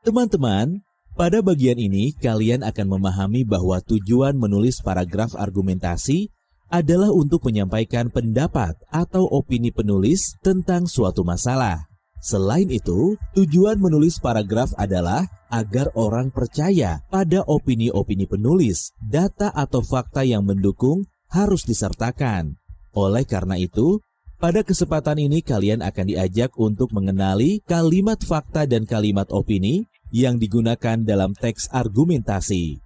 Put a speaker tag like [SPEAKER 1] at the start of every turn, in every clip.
[SPEAKER 1] Teman-teman, pada bagian ini kalian akan memahami bahwa tujuan menulis paragraf argumentasi adalah untuk menyampaikan pendapat atau opini penulis tentang suatu masalah. Selain itu, tujuan menulis paragraf adalah agar orang percaya pada opini-opini penulis, data atau fakta yang mendukung harus disertakan. Oleh karena itu, pada kesempatan ini kalian akan diajak untuk mengenali kalimat fakta dan kalimat opini yang digunakan dalam teks argumentasi.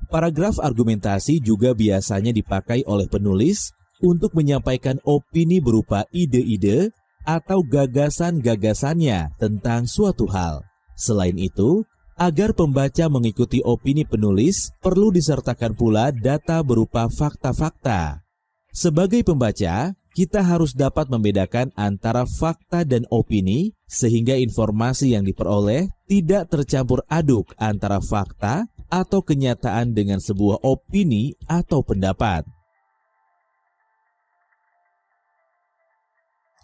[SPEAKER 1] Paragraf argumentasi juga biasanya dipakai oleh penulis untuk menyampaikan opini berupa ide-ide atau gagasan-gagasannya tentang suatu hal. Selain itu, agar pembaca mengikuti opini penulis, perlu disertakan pula data berupa fakta-fakta. Sebagai pembaca, kita harus dapat membedakan antara fakta dan opini, sehingga informasi yang diperoleh tidak tercampur aduk antara fakta atau kenyataan dengan sebuah opini atau pendapat.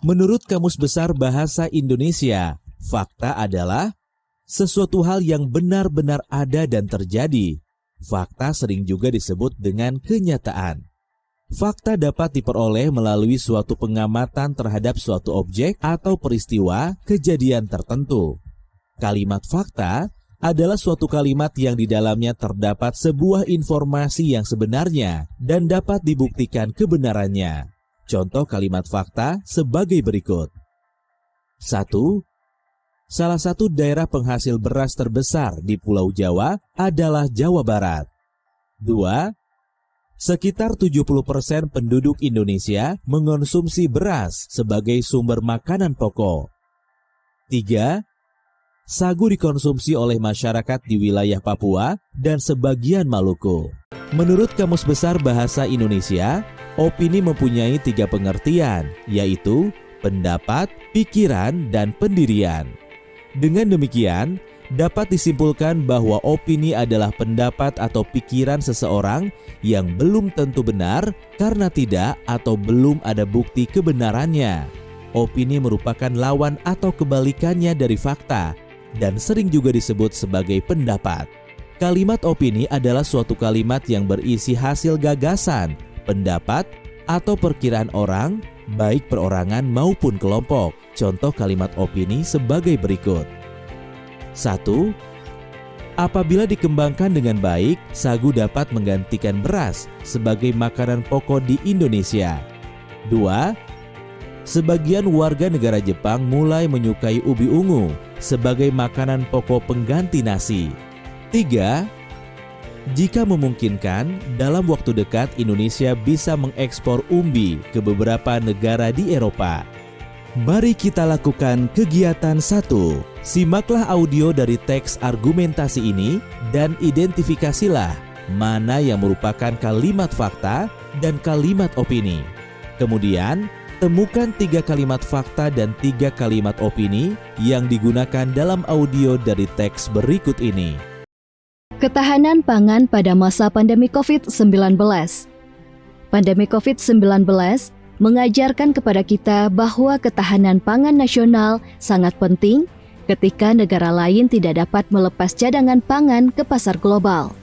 [SPEAKER 1] Menurut Kamus Besar Bahasa Indonesia, fakta adalah sesuatu hal yang benar-benar ada dan terjadi. Fakta sering juga disebut dengan kenyataan. Fakta dapat diperoleh melalui suatu pengamatan terhadap suatu objek atau peristiwa kejadian tertentu. Kalimat fakta adalah suatu kalimat yang di dalamnya terdapat sebuah informasi yang sebenarnya dan dapat dibuktikan kebenarannya. Contoh kalimat fakta sebagai berikut. 1. Salah satu daerah penghasil beras terbesar di Pulau Jawa adalah Jawa Barat. 2. Sekitar 70% penduduk Indonesia mengonsumsi beras sebagai sumber makanan pokok. 3. Sagu dikonsumsi oleh masyarakat di wilayah Papua dan sebagian Maluku. Menurut Kamus Besar Bahasa Indonesia, opini mempunyai 3 pengertian, yaitu pendapat, pikiran, dan pendirian. Dengan demikian, dapat disimpulkan bahwa opini adalah pendapat atau pikiran seseorang yang belum tentu benar karena tidak atau belum ada bukti kebenarannya. Opini merupakan lawan atau kebalikannya dari fakta dan sering juga disebut sebagai pendapat. Kalimat opini adalah suatu kalimat yang berisi hasil gagasan, pendapat, atau perkiraan orang, baik perorangan maupun kelompok. Contoh kalimat opini sebagai berikut. 1. Apabila dikembangkan dengan baik, sagu dapat menggantikan beras sebagai makanan pokok di Indonesia. 2. Sebagian warga negara Jepang mulai menyukai ubi ungu sebagai makanan pokok pengganti nasi. 3. Jika memungkinkan, dalam waktu dekat Indonesia bisa mengekspor umbi ke beberapa negara di Eropa. Mari kita lakukan kegiatan 1. Simaklah audio dari teks argumentasi ini dan identifikasilah mana yang merupakan kalimat fakta dan kalimat opini. Kemudian, temukan 3 kalimat fakta dan 3 kalimat opini yang digunakan dalam audio dari teks berikut ini.
[SPEAKER 2] Ketahanan pangan pada masa pandemi COVID-19. Pandemi COVID-19 mengajarkan kepada kita bahwa ketahanan pangan nasional sangat penting ketika negara lain tidak dapat melepas cadangan pangan ke pasar global.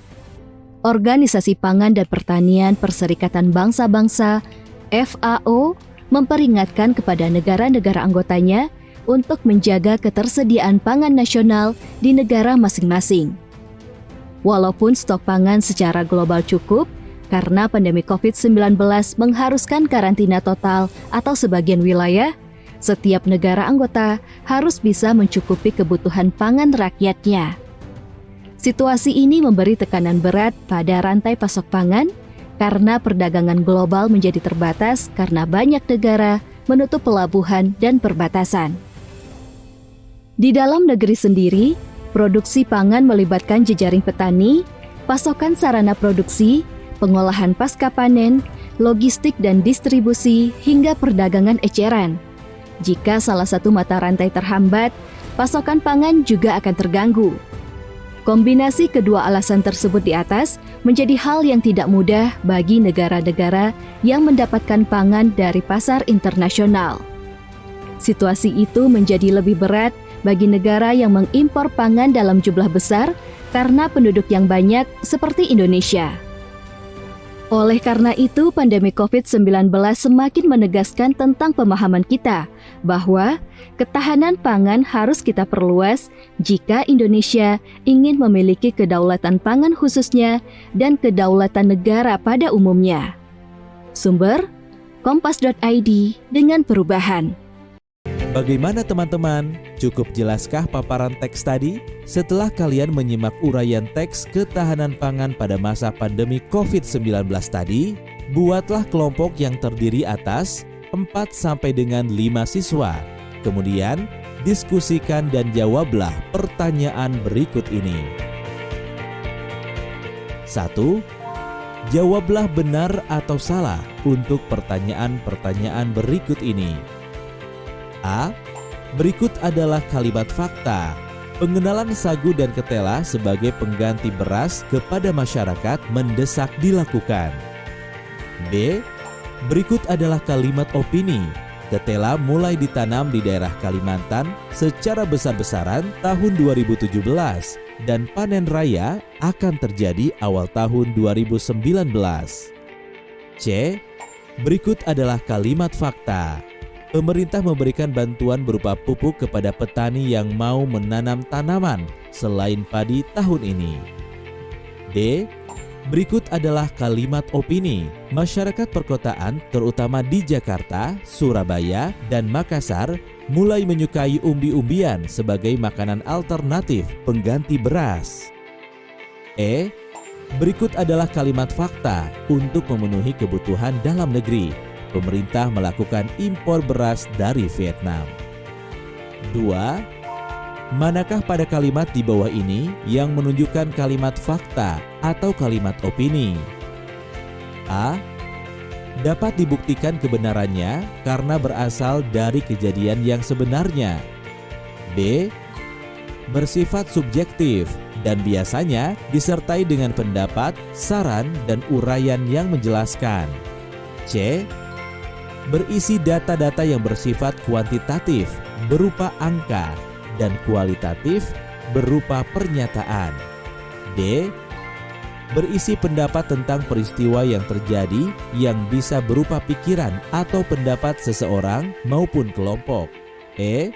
[SPEAKER 2] Organisasi Pangan dan Pertanian Perserikatan Bangsa-Bangsa (FAO) memperingatkan kepada negara-negara anggotanya untuk menjaga ketersediaan pangan nasional di negara masing-masing. Walaupun stok pangan secara global cukup, karena pandemi COVID-19 mengharuskan karantina total atau sebagian wilayah, setiap negara anggota harus bisa mencukupi kebutuhan pangan rakyatnya. Situasi ini memberi tekanan berat pada rantai pasok pangan, karena perdagangan global menjadi terbatas karena banyak negara menutup pelabuhan dan perbatasan. Di dalam negeri sendiri, produksi pangan melibatkan jejaring petani, pasokan sarana produksi, pengolahan pasca panen, logistik dan distribusi, hingga perdagangan eceran. Jika salah satu mata rantai terhambat, pasokan pangan juga akan terganggu. Kombinasi kedua alasan tersebut di atas menjadi hal yang tidak mudah bagi negara-negara yang mendapatkan pangan dari pasar internasional. Situasi itu menjadi lebih berat bagi negara yang mengimpor pangan dalam jumlah besar karena penduduk yang banyak seperti Indonesia. Oleh karena itu, pandemi COVID-19 semakin menegaskan tentang pemahaman kita bahwa ketahanan pangan harus kita perluas jika Indonesia ingin memiliki kedaulatan pangan khususnya dan kedaulatan negara pada umumnya. Sumber Kompas.id dengan perubahan.
[SPEAKER 1] Bagaimana teman-teman? Cukup jelaskah paparan teks tadi? Setelah kalian menyimak uraian teks ketahanan pangan pada masa pandemi COVID-19 tadi, buatlah kelompok yang terdiri atas 4 sampai dengan 5 siswa. Kemudian, diskusikan dan jawablah pertanyaan berikut ini. 1. Jawablah benar atau salah untuk pertanyaan-pertanyaan berikut ini. A. Berikut adalah kalimat fakta. Pengenalan sagu dan ketela sebagai pengganti beras kepada masyarakat mendesak dilakukan. B. Berikut adalah kalimat opini. Ketela mulai ditanam di daerah Kalimantan secara besar-besaran tahun 2017 dan panen raya akan terjadi awal tahun 2019. C. Berikut adalah kalimat fakta. Pemerintah memberikan bantuan berupa pupuk kepada petani yang mau menanam tanaman selain padi tahun ini. D. Berikut adalah kalimat opini. Masyarakat perkotaan, terutama di Jakarta, Surabaya, dan Makassar, mulai menyukai umbi-umbian sebagai makanan alternatif pengganti beras. E. Berikut adalah kalimat fakta untuk memenuhi kebutuhan dalam negeri. Pemerintah melakukan impor beras dari Vietnam. 2. Manakah pada kalimat di bawah ini yang menunjukkan kalimat fakta atau kalimat opini? A. Dapat dibuktikan kebenarannya karena berasal dari kejadian yang sebenarnya. B. Bersifat subjektif dan biasanya disertai dengan pendapat, saran, dan uraian yang menjelaskan. C. Berisi data-data yang bersifat kuantitatif berupa angka dan kualitatif berupa pernyataan. D. Berisi pendapat tentang peristiwa yang terjadi yang bisa berupa pikiran atau pendapat seseorang maupun kelompok. E.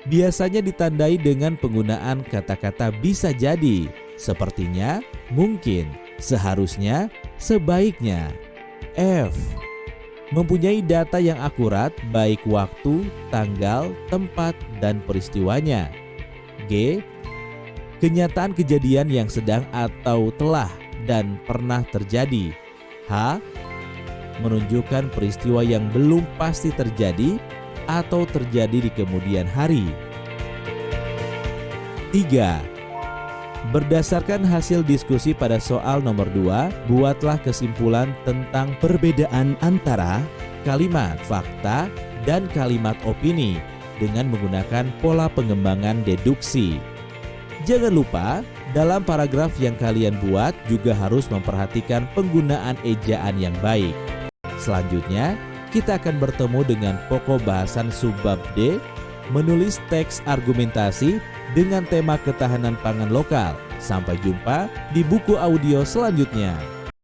[SPEAKER 1] Biasanya ditandai dengan penggunaan kata-kata bisa jadi, sepertinya, mungkin, seharusnya, sebaiknya. F. Mempunyai data yang akurat baik waktu, tanggal, tempat, dan peristiwanya. G. Kenyataan kejadian yang sedang atau telah dan pernah terjadi. H. Menunjukkan peristiwa yang belum pasti terjadi atau terjadi di kemudian hari. 3. Berdasarkan hasil diskusi pada soal nomor 2, buatlah kesimpulan tentang perbedaan antara kalimat fakta dan kalimat opini dengan menggunakan pola pengembangan deduksi. Jangan lupa, dalam paragraf yang kalian buat juga harus memperhatikan penggunaan ejaan yang baik. Selanjutnya, kita akan bertemu dengan pokok bahasan subbab D, menulis teks argumentasi dengan tema ketahanan pangan lokal. Sampai jumpa di buku audio selanjutnya.